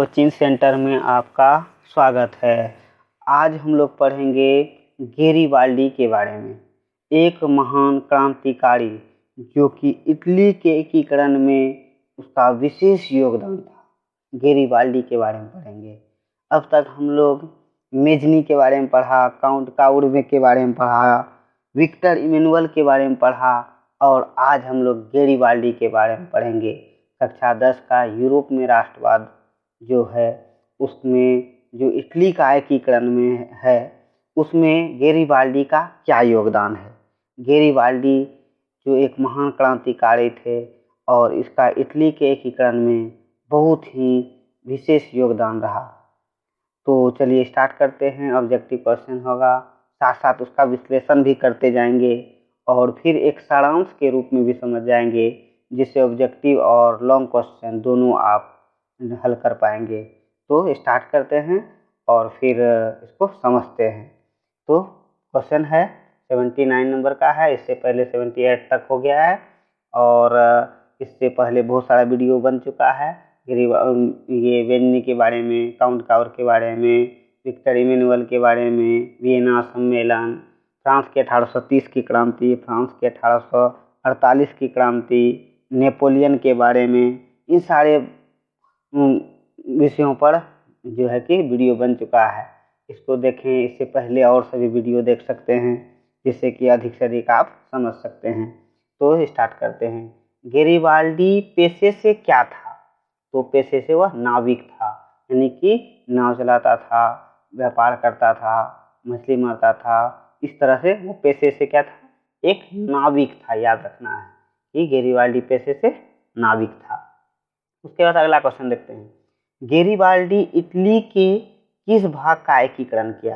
Coaching centre में आपका स्वागत है। आज हम लोग पढ़ेंगे गेरिबाल्डी के बारे में, एक महान क्रांतिकारी जो कि इटली के एकीकरण में उसका विशेष योगदान था। गेरिबाल्डी के बारे में पढ़ेंगे। अब तक हम लोग मेजनी के बारे में पढ़ा, काउंट काउरवे के बारे में पढ़ा, विक्टर इमैनुअल के बारे में पढ़ा और आज हम लोग गेरिबाल्डी के बारे में पढ़ेंगे। कक्षा 10 का यूरोप में राष्ट्रवाद जो है उसमें जो इटली का एकीकरण में है उसमें गेरिबाल्डी का क्या योगदान है। गेरिबाल्डी जो एक महान क्रांतिकारी थे और इसका इटली के एकीकरण में बहुत ही विशेष योगदान रहा। तो चलिए स्टार्ट करते हैं। ऑब्जेक्टिव क्वेश्चन होगा, साथ साथ उसका विश्लेषण भी करते जाएंगे और फिर एक सारांश के रूप में भी समझ जाएंगे, जिससे ऑब्जेक्टिव और लॉन्ग क्वेश्चन दोनों आप हल कर पाएंगे। तो स्टार्ट करते हैं और फिर इसको समझते हैं। तो क्वेश्चन है 79 नंबर का है, इससे पहले 78 तक हो गया है और इससे पहले बहुत सारा वीडियो बन चुका है। ये वेन्नी के बारे में, काउंट काउर के बारे में, विक्टर इमैनुअल के बारे में, वियना सम्मेलन, फ्रांस के 1830 की क्रांति, फ्रांस के 1848 की क्रांति, नेपोलियन के बारे में, इन सारे विषयों पर जो है कि वीडियो बन चुका है। इसको देखें, इससे पहले और सभी वीडियो देख सकते हैं, जिससे कि अधिक से अधिक आप समझ सकते हैं। तो स्टार्ट करते हैं। गेरिबाल्डी पेशे से क्या था? तो पेशे से वह नाविक था, यानी कि नाव चलाता था, व्यापार करता था, मछली मारता था। इस तरह से वो पेशे से क्या था? एक नाविक था। याद रखना है कि गेरिबाल्डी पेशे से नाविक था। उसके बाद अगला क्वेश्चन देखते हैं। गेरिबाल्डी इटली के किस भाग का एकीकरण किया?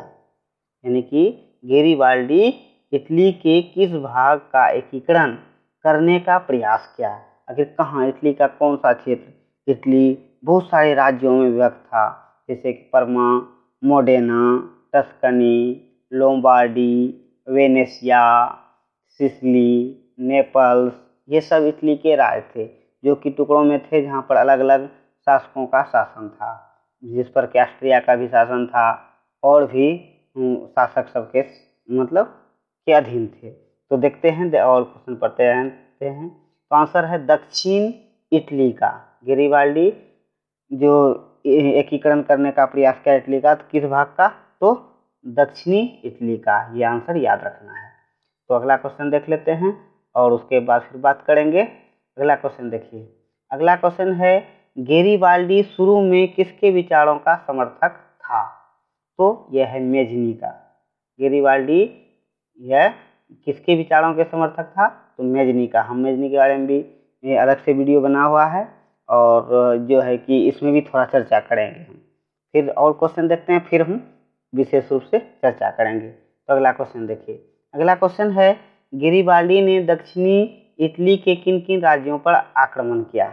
यानी कि गेरिबाल्डी इटली के किस भाग का एकीकरण करने का प्रयास किया? आखिर कहाँ, इटली का कौन सा क्षेत्र? इटली बहुत सारे राज्यों में विभक्त था, जैसे कि Parma, Modena, Tuscany, Lombardy, Venetia, Sicily, Naples. ये सब इटली के राज्य थे जो कि टुकड़ों में थे, जहाँ पर अलग अलग शासकों का शासन था, जिस पर कि ऑस्ट्रिया का भी शासन था और भी शासक सबके के अधीन थे। तो देखते हैं और क्वेश्चन पढ़ते हैं। तो आंसर है दक्षिण इटली का। गेरिबाल्डी जो एकीकरण करने का प्रयास किया इटली का, तो किस भाग का? तो दक्षिणी इटली का। ये आंसर याद रखना है। तो अगला क्वेश्चन देख लेते हैं और उसके बाद फिर बात करेंगे। अगला क्वेश्चन देखिए। अगला क्वेश्चन है, गेरिबाल्डी शुरू में किसके विचारों का समर्थक था? तो यह है मेजनी का। गेरिबाल्डी यह किसके विचारों के समर्थक था? तो मेजनी का। हम मेजनी के बारे में भी अलग से वीडियो बना हुआ है और जो है कि इसमें भी थोड़ा चर्चा करेंगे हम। फिर और क्वेश्चन देखते हैं, फिर हम विशेष रूप से चर्चा करेंगे। तो अगला क्वेश्चन देखिए। अगला क्वेश्चन है, गेरिबाल्डी ने दक्षिणी इटली के किन किन राज्यों पर आक्रमण किया?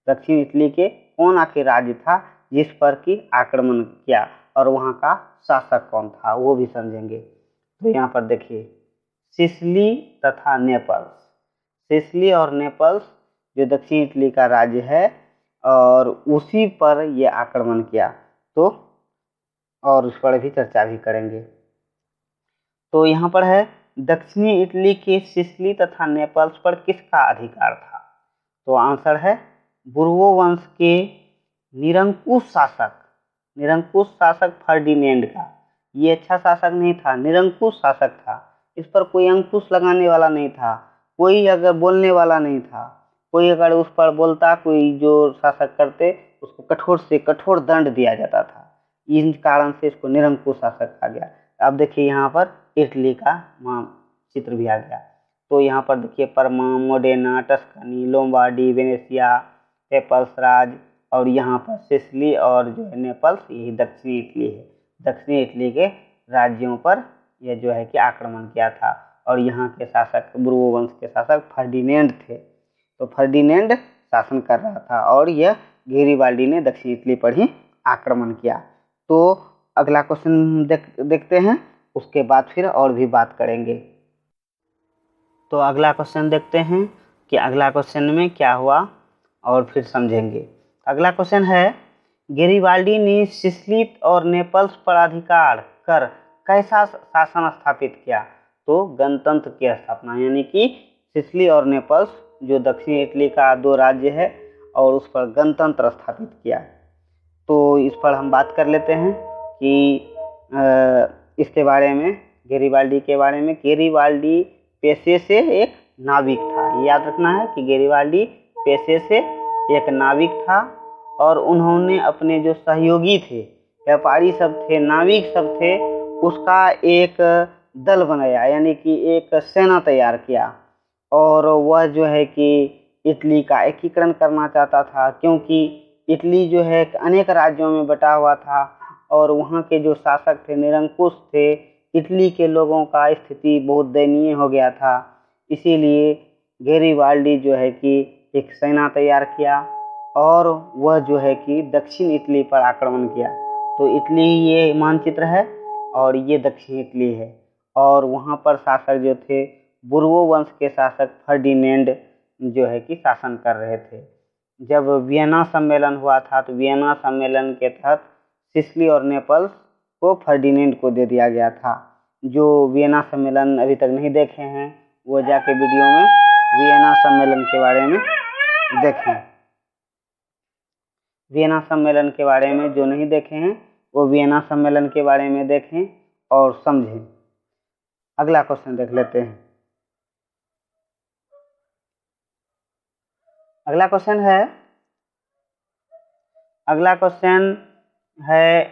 दक्षिण इटली के कौन आखिर राज्य था जिस पर कि आक्रमण किया और वहाँ का शासक कौन था, वो भी समझेंगे। तो यहाँ पर देखिए, सिसिली तथा नेपल्स। सिसिली और नेपल्स जो दक्षिण इटली का राज्य है और उसी पर ये आक्रमण किया। तो और उस पर भी चर्चा भी करेंगे। तो यहाँ पर है, दक्षिणी इटली के सिसिली तथा नेपल्स पर किसका अधिकार था? तो आंसर है बुर्बो वंश के निरंकुश शासक फर्डिनेंड का। ये अच्छा शासक नहीं था, निरंकुश शासक था। इस पर कोई अंकुश लगाने वाला नहीं था, कोई अगर बोलने वाला नहीं था। कोई अगर उस पर बोलता, कोई जो शासक करते, उसको कठोर से कठोर दंड दिया जाता था। इन कारण से इसको निरंकुश शासक कहा गया। अब देखिए यहाँ पर इटली का चित्र भी आ गया। तो यहाँ पर देखिए, Parma, Modena, Tuscany, Lombardy, Venetia, Naples राज और यहाँ पर सिसिली और जो है नेपल्स, यही दक्षिणी इटली है। दक्षिणी इटली के राज्यों पर यह जो है कि आक्रमण किया था और यहाँ के शासक बुर्बो वंश के शासक फर्डिनेंड थे। तो फर्डिनेंड शासन कर रहा था और यह गेरिबाल्डी ने दक्षिण इटली पर ही आक्रमण किया। तो अगला क्वेश्चन देखते हैं, उसके बाद फिर और भी बात करेंगे। तो अगला क्वेश्चन देखते हैं कि अगला क्वेश्चन में क्या हुआ और फिर समझेंगे। अगला क्वेश्चन है गेरिबाल्डी ने सिसिली और नेपल्स पर अधिकार कर कैसा शासन स्थापित किया? तो गणतंत्र की स्थापना, यानी कि सिसिली और नेपल्स जो दक्षिण इटली का 2 राज्य है और उस पर गणतंत्र स्थापित किया। तो इस पर हम बात कर लेते हैं कि इसके बारे में, गेरिबाल्डी के बारे में। गेरिबाल्डी पेशे से एक नाविक था। याद रखना है कि गेरिबाल्डी पेशे से एक नाविक था और उन्होंने अपने जो सहयोगी थे, व्यापारी सब थे, नाविक सब थे, उसका एक दल बनाया, यानी कि एक सेना तैयार किया। और वह जो है कि इटली का एकीकरण करना चाहता था, क्योंकि इटली जो है अनेक राज्यों में बटा हुआ था और वहाँ के जो शासक थे निरंकुश थे। इटली के लोगों का स्थिति बहुत दयनीय हो गया था। इसीलिए गेरिबाल्डी जो है कि एक सेना तैयार किया और वह जो है कि दक्षिण इटली पर आक्रमण किया। तो इटली ये मानचित्र है और ये दक्षिण इटली है। और वहाँ पर शासक जो थे बुर्बो वंश के शासक फर्डिनेंड जो है कि शासन कर रहे थे। जब वियना सम्मेलन हुआ था तो वियना सम्मेलन के तहत सिसिली और नेपल्स को फर्डिनेंड को दे दिया गया था। जो वियना सम्मेलन अभी तक नहीं देखे हैं वो जाके वीडियो में वियना सम्मेलन के बारे में देखें। वियना सम्मेलन के बारे में जो नहीं देखे हैं वो वियना सम्मेलन के बारे में देखें और समझें। अगला क्वेश्चन देख लेते हैं। अगला क्वेश्चन है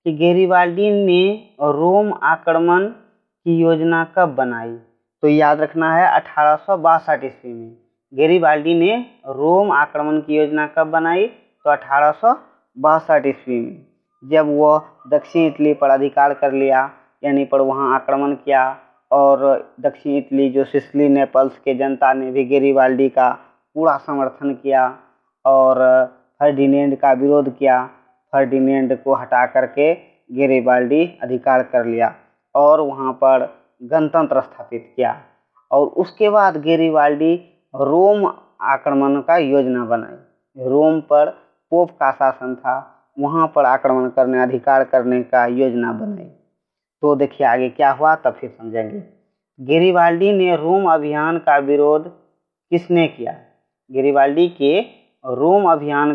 कि गेरिबाल्डी ने रोम आक्रमण की योजना कब बनाई? तो याद रखना है 1862 ईस्वी में। गेरिबाल्डी ने रोम आक्रमण की योजना कब बनाई? तो 1862 ईस्वी में, जब वह दक्षिण इटली पर अधिकार कर लिया, यानी पर वहाँ आक्रमण किया। और दक्षिण इटली जो सिसिली नेपल्स के जनता ने भी गेरिबाल्डी का पूरा समर्थन किया और फर्डिनेंड का विरोध किया। फर्डिनेंड को हटा करके गेरिबाल्डी अधिकार कर लिया और वहाँ पर गणतंत्र स्थापित किया। और उसके बाद गेरिबाल्डी रोम आक्रमण का योजना बनाई। रोम पर पोप का शासन था, वहाँ पर आक्रमण करने, अधिकार करने का योजना बनाई। तो देखिए आगे क्या हुआ तब फिर समझेंगे। गेरिबाल्डी ने रोम अभियान का विरोध किसने किया? गेरिबाल्डी के रोम अभियान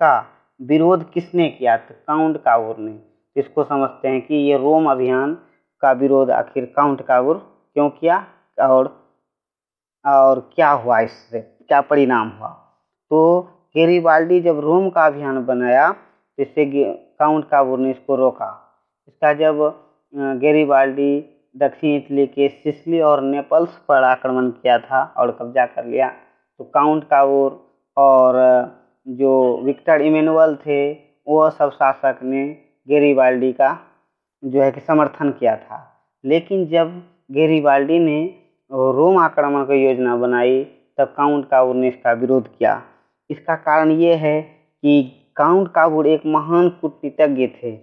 का विरोध किसने किया? तो काउंट कावूर ने। इसको समझते हैं कि ये रोम अभियान का विरोध आखिर काउंट कावूर क्यों किया और क्या हुआ, इससे क्या परिणाम हुआ। तो गेरिबाल्डी जब रोम का अभियान बनाया तो इससे काउंट कावूर ने इसको रोका। इसका जब गेरिबाल्डी दक्षिण इटली के सिसिली और नेपल्स पर आक्रमण किया था और कब्जा कर लिया, तो काउंट कावूर और जो विक्टर इमैनुअल थे वो सब शासक ने गेरिबाल्डी का जो है कि समर्थन किया था। लेकिन जब गेरिबाल्डी ने रोम आक्रमण की योजना बनाई तब काउंट कावूर ने इसका विरोध किया। इसका कारण ये है कि काउंट कावूर एक महान कूटनीतिज्ञ थे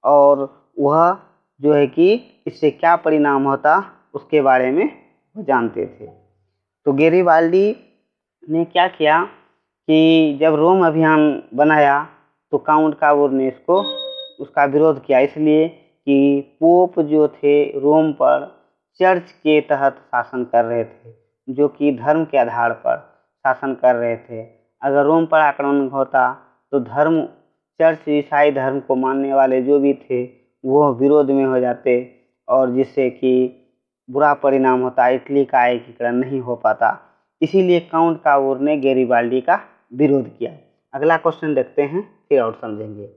और वह जो है कि इससे क्या परिणाम होता उसके बारे में जानते थे। तो गेरिबाल्डी ने क्या किया कि जब रोम अभियान बनाया तो काउंट कावूर ने उसका विरोध किया, इसलिए कि पोप जो थे रोम पर चर्च के तहत शासन कर रहे थे, जो कि धर्म के आधार पर शासन कर रहे थे। अगर रोम पर आक्रमण होता तो धर्म, चर्च ईसाई धर्म को मानने वाले जो भी थे वो विरोध में हो जाते और जिससे कि बुरा परिणाम होता, इटली का एकीकरण नहीं हो पाता। इसीलिए काउंट कावूर ने गेरिबाल्डी का विरोध किया। अगला क्वेश्चन देखते हैं फिर और समझेंगे।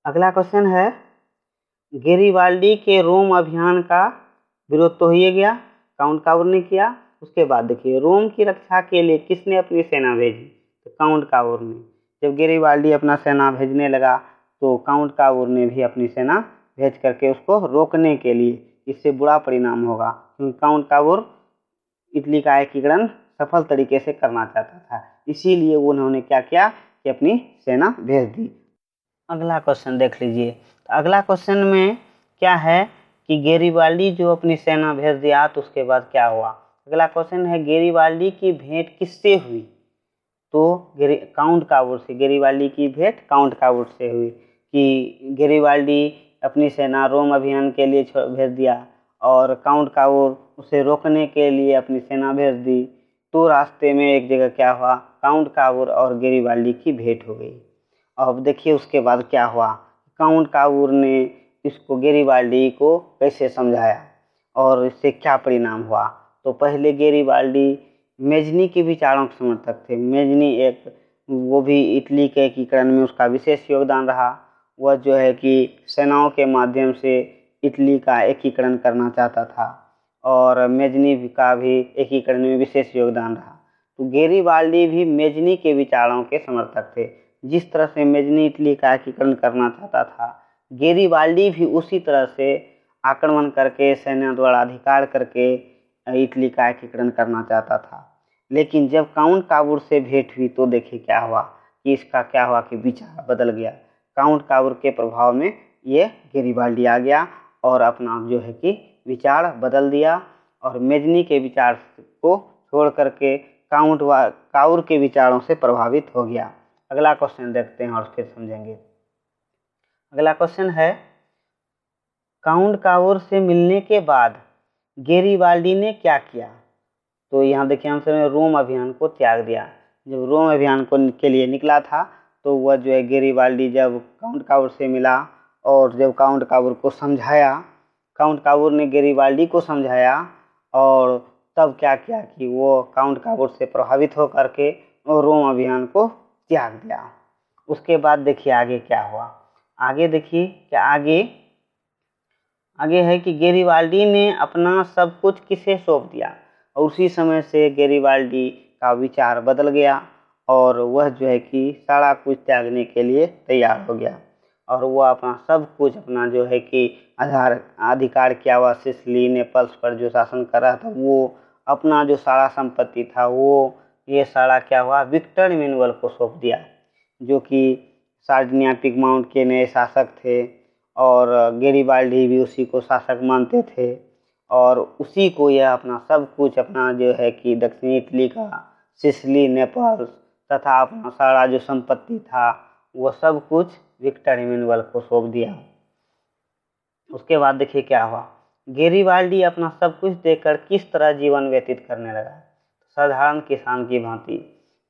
अगला क्वेश्चन है, गेरिबाल्डी के रोम अभियान का विरोध तो ही गया, काउंट कावूर ने किया। उसके बाद देखिए रोम की रक्षा के लिए किसने अपनी सेना भेजी? तो काउंट कावूर ने। जब गेरिबाल्डी अपना सेना भेजने लगा तो काउंट कावूर ने भी अपनी सेना भेज करके उसको रोकने के लिए, इससे बुरा परिणाम होगा, क्योंकि काउंट कावूर इटली का एकीकरण सफल तरीके से करना चाहता था। इसीलिए उन्होंने क्या किया कि अपनी सेना भेज दी। अगला क्वेश्चन देख लीजिए। तो अगला क्वेश्चन में क्या है कि गेरिबाल्डी जो अपनी सेना भेज दिया तो उसके बाद क्या हुआ। अगला क्वेश्चन है, गेरिबाल्डी की भेंट किससे हुई? तो काउंट काबूर से गेरिबाल्डी की भेंट काउंट काबूर से हुई कि गेरिबाल्डी अपनी सेना रोम अभियान के लिए भेज दिया और काउंट काबूर उसे रोकने के लिए अपनी सेना भेज दी। तो रास्ते में एक जगह क्या हुआ, काउंट काबूर और गेरिबाल्डी की भेंट हो गई। अब देखिए उसके बाद क्या हुआ, काउंट काबूर ने इसको गेरिबाल्डी को कैसे समझाया और इससे क्या परिणाम हुआ। तो पहले गेरिबाल्डी मेजनी के विचारों के समर्थक थे। मेजनी एक वो भी इटली के एकीकरण में उसका विशेष योगदान रहा। वह जो है कि सेनाओं के माध्यम से इटली का एकीकरण करना चाहता था और मेजनी का भी एकीकरण में विशेष योगदान रहा। तो गेरिबाल्डी भी मेजनी के विचारों के समर्थक थे। जिस तरह से मेजनी इटली का एकीकरण करना चाहता था, गेरिबाल्डी भी उसी तरह से आक्रमण करके सेना द्वारा अधिकार करके इटली का एकीकरण करना चाहता था। लेकिन जब काउंट काबूर से भेंट हुई तो देखिए क्या हुआ कि इसका क्या हुआ कि विचार बदल गया। काउंट काबूर के प्रभाव में ये गेरिबाल्डी आ गया और अपना जो है कि विचार बदल दिया और मेजनी के विचार को छोड़ करके काबूर के विचारों से प्रभावित हो गया। अगला क्वेश्चन देखते हैं और फिर समझेंगे। अगला क्वेश्चन है, काउंट काबूर से मिलने के बाद गेरिबाल्डी ने क्या किया। तो यहाँ देखिए आंसर में रोम अभियान को त्याग दिया। जब रोम अभियान के लिए निकला था तो वह जो है गेरिबाल्डी जब काउंट काबूर से मिला और जब काउंट काबूर को समझाया, काउंट काबूर ने गेरिबाल्डी को समझाया और तब क्या किया कि वो काउंट काबूर से प्रभावित होकर के रोम अभियान को त्याग दिया। उसके बाद देखिए आगे क्या हुआ। आगे देखिए क्या आगे है कि गेरिबाल्डी ने अपना सब कुछ किसे सौंप दिया और उसी समय से गेरिबाल्डी का विचार बदल गया और वह जो है कि सारा कुछ त्यागने के लिए तैयार हो गया और वह अपना सब कुछ अपना जो है कि अधिकार किया हुआ सिसिली नेपल्स पर जो शासन कर रहा था, वो अपना जो सारा संपत्ति था वो ये सारा क्या हुआ विक्टर इमैनुअल को सौंप दिया, जो कि सार्डिनिया पिगमाउंट के नए शासक थे और गेरिबाल्डी भी उसी को शासक मानते थे और उसी को यह अपना सब कुछ अपना जो है कि दक्षिणी इटली का सिसिली नेपल्स तथा अपना सारा जो संपत्ति था वो सब कुछ विक्टर इमैनुअल को सौंप दिया। उसके बाद देखिए क्या हुआ, गेरिबाल्डी अपना सब कुछ देकर किस तरह जीवन व्यतीत करने लगा। साधारण किसान की भांति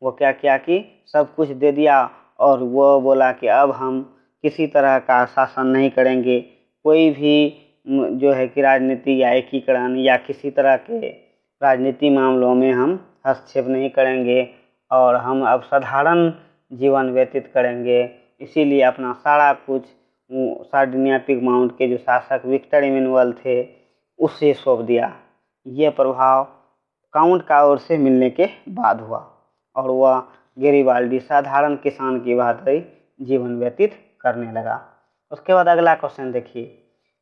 वो क्या किया कि सब कुछ दे दिया और वो बोला कि अब हम किसी तरह का शासन नहीं करेंगे, कोई भी जो है कि राजनीति या एकीकरण या किसी तरह के राजनीति मामलों में हम हस्तक्षेप नहीं करेंगे और हम अब साधारण जीवन व्यतीत करेंगे। इसीलिए अपना सारा कुछ सार्डिनिया पिगमाउंट के जो शासक विक्टर इमैनुअल थे उससे सौंप दिया। ये प्रभाव काउंट काबूर से मिलने के बाद हुआ और वह गेरिबाल्डी साधारण किसान की भांति जीवन व्यतीत करने लगा। उसके बाद अगला क्वेश्चन देखिए,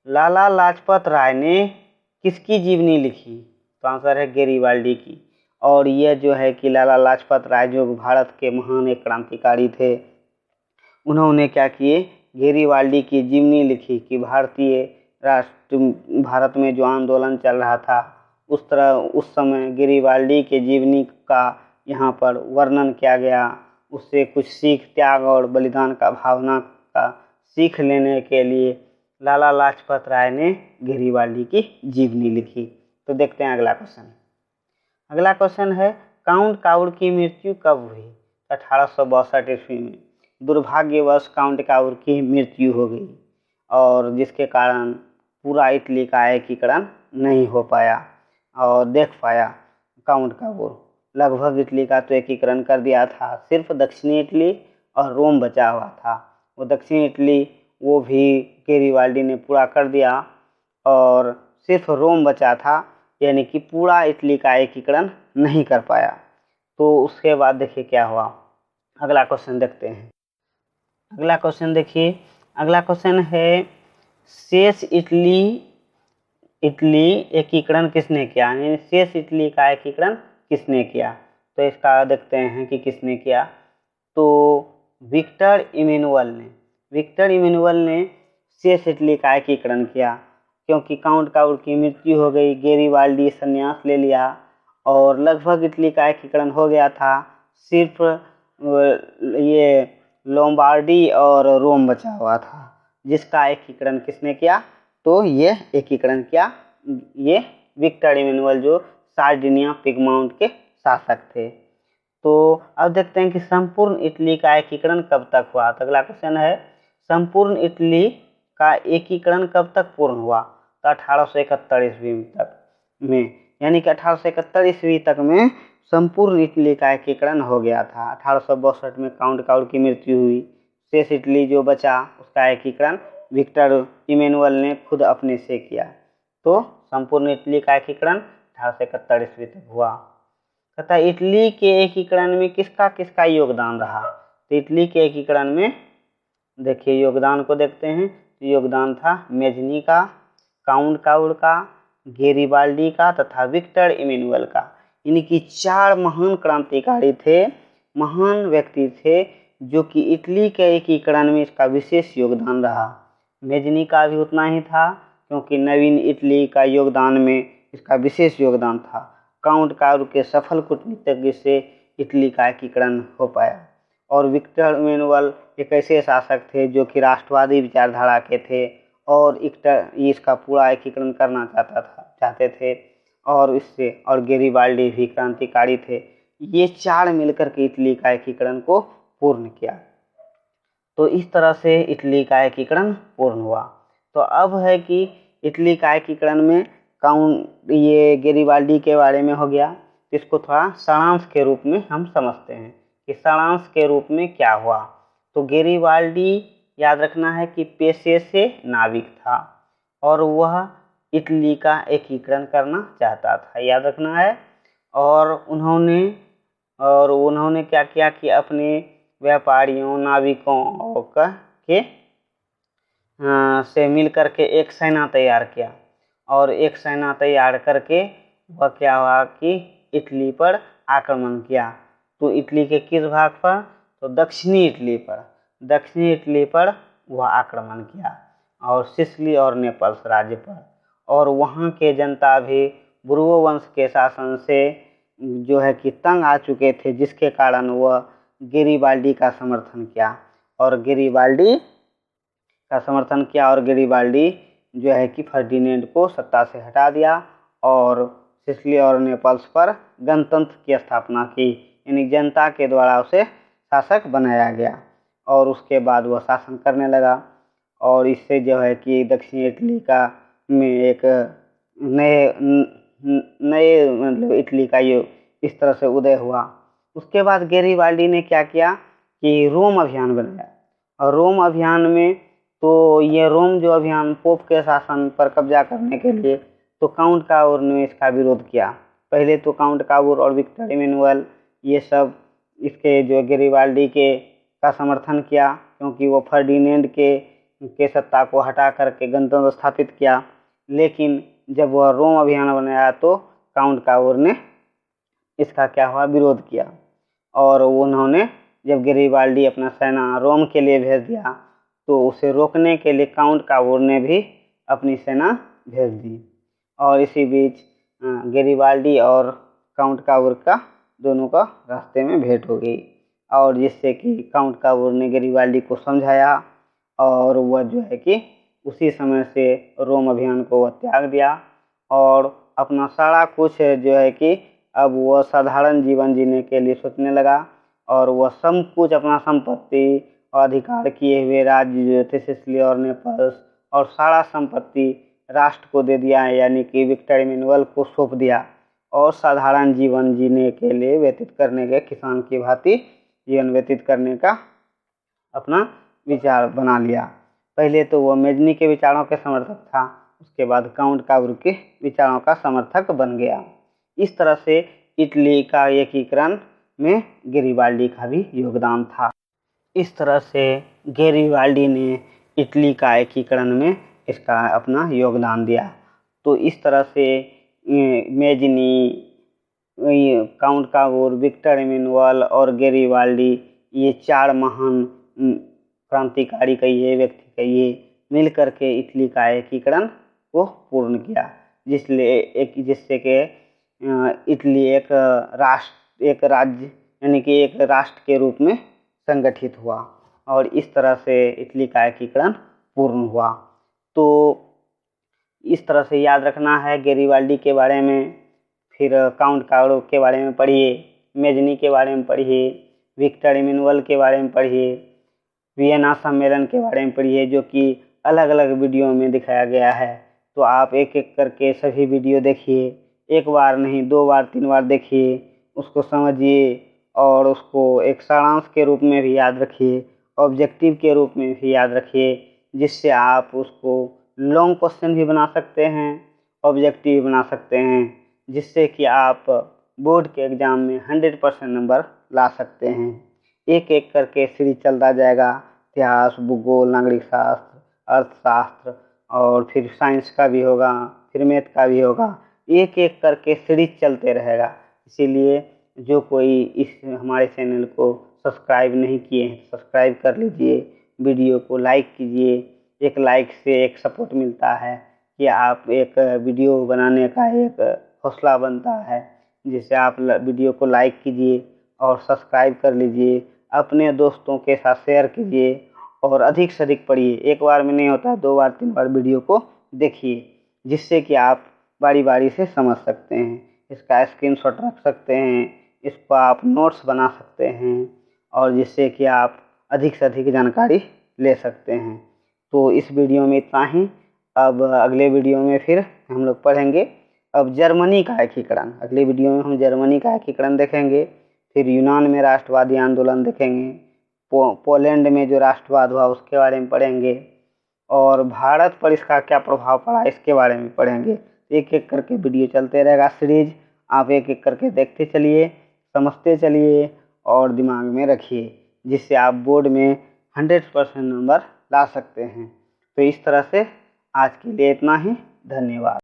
लाला लाजपत राय ने किसकी जीवनी लिखी। तो आंसर है गेरिबाल्डी की। और यह जो है कि लाला लाजपत राय जो भारत के महान एक क्रांतिकारी थे, उन्होंने क्या किए गेरिबाल्डी की जीवनी लिखी कि भारत में जो आंदोलन चल रहा था उस समय गेरिबाल्डी के जीवनी का यहाँ पर वर्णन किया गया। उससे कुछ सीख, त्याग और बलिदान का भावना का सीख लेने के लिए लाला लाजपत राय ने गेरिबाल्डी की जीवनी लिखी। तो देखते हैं अगला क्वेश्चन। अगला क्वेश्चन है, काउंट काबूर की मृत्यु कब हुई। 1862 ईस्वी में दुर्भाग्यवश काउंट काबूर की मृत्यु हो गई और जिसके कारण पूरा इटली का एकीकरण नहीं हो पाया और देख पाया काउंट काबूर। लगभग इटली का तो एकीकरण कर दिया था, सिर्फ दक्षिणी इटली और रोम बचा हुआ था। वो दक्षिणी इटली वो भी गेरिबाल्डी ने पूरा कर दिया और सिर्फ रोम बचा था, यानी कि पूरा इटली का एकीकरण नहीं कर पाया। तो उसके बाद देखिए क्या हुआ। अगला क्वेश्चन देखते हैं। अगला क्वेश्चन देखिए, अगला क्वेश्चन है, शेष इटली एकीकरण किसने किया, यानी शेष इटली का एकीकरण किसने किया। तो इसका देखते हैं कि किसने किया। तो विक्टर इमैनुअल ने शेष इटली का एकीकरण किया, क्योंकि काउंट काबूर की मृत्यु हो गई, गेरिबाल्डी संन्यास ले लिया और लगभग इटली का एकीकरण हो गया था। सिर्फ ये लोम्बार्डी और रोम बचा हुआ था, जिसका एकीकरण किसने किया? तो ये एकीकरण किया ये विक्टर इमैनुअल, जो सार्डिनिया पिगमाउंट के शासक थे। तो अब देखते हैं कि संपूर्ण इटली का एकीकरण कब तक हुआ। तो अगला क्वेश्चन है, संपूर्ण इटली का एकीकरण कब तक पूर्ण हुआ? तो 1871 ईस्वी तक में, यानी कि 1871 ईस्वी तक में संपूर्ण इटली का एकीकरण हो गया था। 1862 में काउंट काउर की मृत्यु हुई। शेष इटली जो बचा उसका एकीकरण विक्टर इमैनुअल ने खुद अपने से किया। तो संपूर्ण इटली का एकीकरण 1871 ईस्वी तक हुआ। तथा इटली के एकीकरण में किसका किसका योगदान रहा? तो इटली के एकीकरण में देखिए योगदान को देखते हैं। तो योगदान था मेजनी का, काउंट काउर का, गेरिबाल्डी का तथा विक्टर इमैनुअल का। इनकी 4 महान क्रांतिकारी थे, महान व्यक्ति थे, जो कि इटली के एकीकरण में इसका विशेष योगदान रहा। मेजनी का भी उतना ही था, क्योंकि नवीन इटली का योगदान में इसका विशेष योगदान था। काउंट काउर के सफल कूटनीतिज्ञ से इटली का एकीकरण हो पाया। और विक्टर इमैनुअल एक ऐसे शासक थे जो कि राष्ट्रवादी विचारधारा के थे और इसका पूरा एकीकरण करना चाहते थे। और इससे और गेरिबाल्डी भी क्रांतिकारी थे। ये 4 मिलकर के इटली का एकीकरण को पूर्ण किया। तो इस तरह से इटली का एकीकरण पूर्ण हुआ। तो अब है कि इटली का एकीकरण में ये गेरिबाल्डी के बारे में हो गया। इसको थोड़ा सारांश के रूप में हम समझते हैं कि सारांश के रूप में क्या हुआ। तो गेरिबाल्डी याद रखना है कि पेशे से नाविक था और वह इटली का एकीकरण करना चाहता था, याद रखना है। और उन्होंने क्या किया कि अपने व्यापारियों नाविकों के से मिल करके एक सेना तैयार किया। और एक सेना तैयार करके वह क्या हुआ कि इटली पर आक्रमण किया। तो इटली के किस भाग पर? तो दक्षिणी इटली पर वह आक्रमण किया और सिसिली और नेपल्स राज्य पर। और वहाँ के जनता भी बुर्बो वंश के शासन से जो है कि तंग आ चुके थे, जिसके कारण वह गेरिबाल्डी का समर्थन किया। और गेरिबाल्डी जो है कि फर्डिनेंड को सत्ता से हटा दिया और सिसिली और नेपल्स पर गणतंत्र की स्थापना की, यानी जनता के द्वारा उसे शासक बनाया गया। और उसके बाद वह शासन करने लगा। और इससे जो है कि दक्षिणी इटली का में एक नए मतलब इटली का ये इस तरह से उदय हुआ। उसके बाद गेरिबाल्डी ने क्या किया कि रोम अभियान बनाया। और रोम अभियान में तो ये रोम जो अभियान पोप के शासन पर कब्जा करने के लिए, तो काउंट काउर ने इसका विरोध किया। पहले तो काउंट काउर और विक्टर इमैनुअल ये सब इसके जो गेरिबाल्डी का समर्थन किया, क्योंकि वो फर्डिनेंड के सत्ता को हटा करके गणतंत्र स्थापित किया। लेकिन जब वह रोम अभियान बनाया तो काउंट काउर ने इसका क्या हुआ, विरोध किया। और उन्होंने जब गेरिबाल्डी अपना सेना रोम के लिए भेज दिया तो उसे रोकने के लिए काउंट काउर ने भी अपनी सेना भेज दी। और इसी बीच गेरिबाल्डी और काउंट काउर का दोनों का रास्ते में भेंट हो गई। और जिससे कि काउंट काउर ने गेरिबाल्डी को समझाया और वह जो है कि उसी समय से रोम अभियान को वह त्याग दिया और अपना सारा कुछ जो है कि अब वह साधारण जीवन जीने के लिए सोचने लगा। और वह सब कुछ अपना संपत्ति और अधिकार किए हुए राज्य जो थे सिसिली और नेपल्स और सारा संपत्ति राष्ट्र को दे दिया, यानी कि विक्टर इमैनुअल को सौंप दिया। और साधारण जीवन जीने के लिए व्यतीत करने के किसान की भांति जीवन व्यतीत करने का अपना विचार बना लिया। पहले तो वह मेजनी के विचारों के समर्थक था, उसके बाद काउंट काउर के विचारों का समर्थक बन गया। इस तरह से इटली का एकीकरण में गेरिबाल्डी का भी योगदान था। इस तरह से गेरिबाल्डी ने इटली का एकीकरण में इसका अपना योगदान दिया। तो इस तरह से Mazzini, Count Cavour, Victor Emmanuel और गेरिबाल्डी ये 4 महान क्रांतिकारी कहिए, व्यक्ति कहिए, मिल करके इटली का एकीकरण को पूर्ण किया, जिससे कि इटली एक राज्य यानी कि एक राष्ट्र के रूप में संगठित हुआ और इस तरह से इटली का एकीकरण पूर्ण हुआ। तो इस तरह से याद रखना है गेरिबाल्डी के बारे में। फिर काउंट कार्लो के बारे में पढ़िए, मेजनी के बारे में पढ़िए, विक्टर इमैनुअल के बारे में पढ़िए, वियना सम्मेलन के बारे में पढ़िए, जो कि अलग अलग वीडियो में दिखाया गया है। तो आप एक एक करके सभी वीडियो देखिए, एक बार नहीं 2 बार 3 बार देखिए, उसको समझिए और उसको एक सारांश के रूप में भी याद रखिए, ऑब्जेक्टिव के रूप में भी याद रखिए, जिससे आप उसको लॉन्ग क्वेश्चन भी बना सकते हैं, ऑब्जेक्टिव बना सकते हैं, जिससे कि आप बोर्ड के एग्ज़ाम में 100% नंबर ला सकते हैं। एक एक करके सीरीज चलता जाएगा, इतिहास, भूगोल, नागरिक शास्त्र, अर्थशास्त्र और फिर साइंस का भी होगा, फिर मैथ का भी होगा। एक एक करके सीरीज चलते रहेगा। इसीलिए जो कोई इस हमारे चैनल को सब्सक्राइब नहीं किए हैं, सब्सक्राइब कर लीजिए, वीडियो को लाइक कीजिए। एक लाइक से एक सपोर्ट मिलता है कि आप एक वीडियो बनाने का एक हौसला बनता है, जिससे आप वीडियो को लाइक कीजिए और सब्सक्राइब कर लीजिए, अपने दोस्तों के साथ शेयर कीजिए और अधिक से अधिक पढ़िए। एक बार में नहीं होता, 2 बार 3 बार वीडियो को देखिए, जिससे कि आप बारी बारी से समझ सकते हैं। इसका स्क्रीनशॉट रख सकते हैं, इसको आप नोट्स बना सकते हैं और जिससे कि आप अधिक से अधिक जानकारी ले सकते हैं। तो इस वीडियो में इतना ही। अब अगले वीडियो में फिर हम लोग पढ़ेंगे अब जर्मनी का एकीकरण। अगले वीडियो में हम जर्मनी का एकीकरण देखेंगे, फिर यूनान में राष्ट्रवादी आंदोलन देखेंगे, पोलैंड में जो राष्ट्रवाद हुआ उसके बारे में पढ़ेंगे और भारत पर इसका क्या प्रभाव पड़ा इसके बारे में पढ़ेंगे। एक एक करके वीडियो चलते रहेगा सीरीज, आप एक एक करके देखते चलिए, समझते चलिए और दिमाग में रखिए, जिससे आप बोर्ड में 100% नंबर ला सकते हैं। तो इस तरह से आज के लिए इतना ही। धन्यवाद।